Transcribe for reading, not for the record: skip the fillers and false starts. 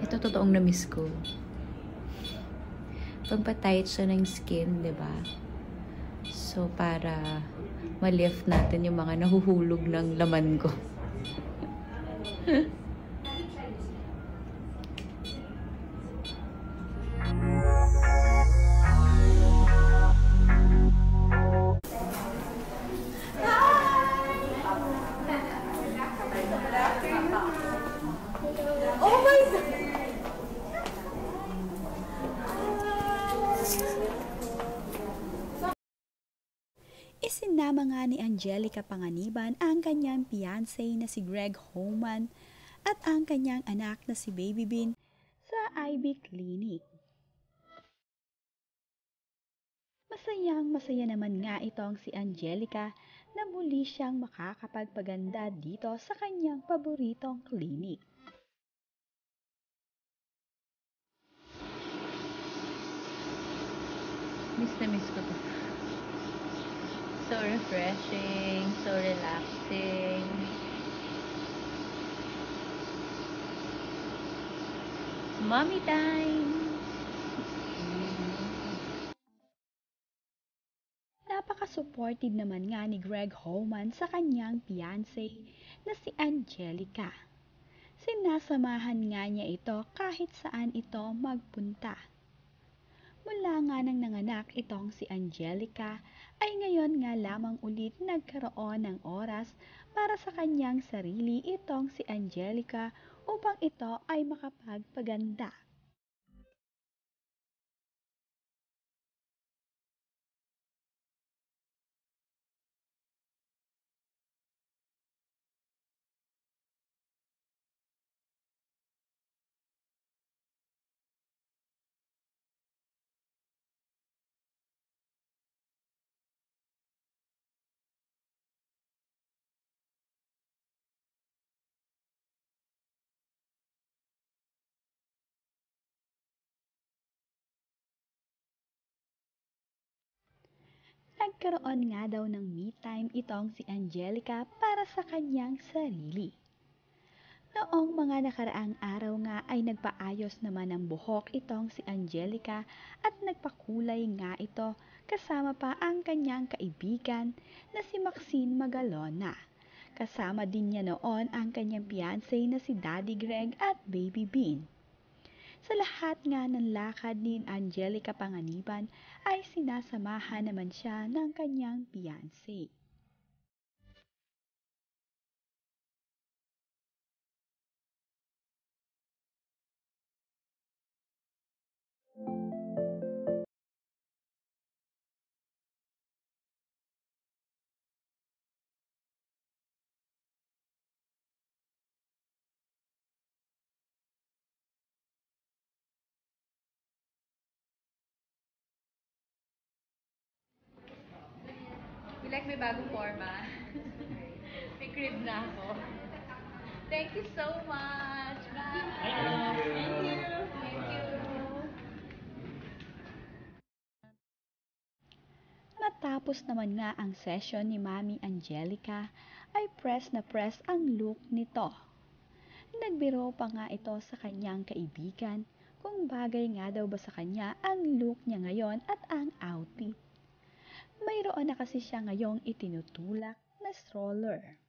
Ito totoong na-miss ko. Pagpatight siya ng skin, 'di ba? So, para ma-lift natin yung mga nahuhulog ng laman ko. Isinama nga ni Angelica Panganiban ang kanyang fiancé na si Greg Homan at ang kanyang anak na si Baby Bean sa IB Clinic. Masaya naman nga itong si Angelica na muli siyang makakapagpaganda dito sa kanyang paboritong clinic. Miss na miss ko to. So refreshing, so relaxing. Mommy time! Napaka-supportive naman nga ni Greg Homan sa kanyang fiancé na si Angelica. Sinasamahan nga niya ito kahit saan ito magpunta. Mula nga nang nanganak itong si Angelica, ay ngayon nga lamang ulit nagkaroon ng oras para sa kanyang sarili itong si Angelica upang ito ay makapagpaganda. Nagkaroon nga daw ng me time itong si Angelica para sa kanyang sarili. Noong mga nakaraang araw nga ay nagpaayos naman ng buhok itong si Angelica at nagpakulay nga ito kasama pa ang kanyang kaibigan na si Maxine Magalona. Kasama din niya noon ang kanyang fiancé na si Daddy Greg at Baby Bean. Sa lahat nga ng lakad ni Angelica Panganiban ay sinasamahan naman siya ng kanyang fiancé. Like may bagong forma. May crib na ako. Thank you so much. Bye. Thank you. Thank you. Matapos naman nga ang session ni Mami Angelica, ay press na press ang look nito. Nagbiro pa nga ito sa kanyang kaibigan kung bagay nga daw ba sa kanya ang look niya ngayon at ang outfit. Mayroon na kasi siya ngayong itinutulak na stroller.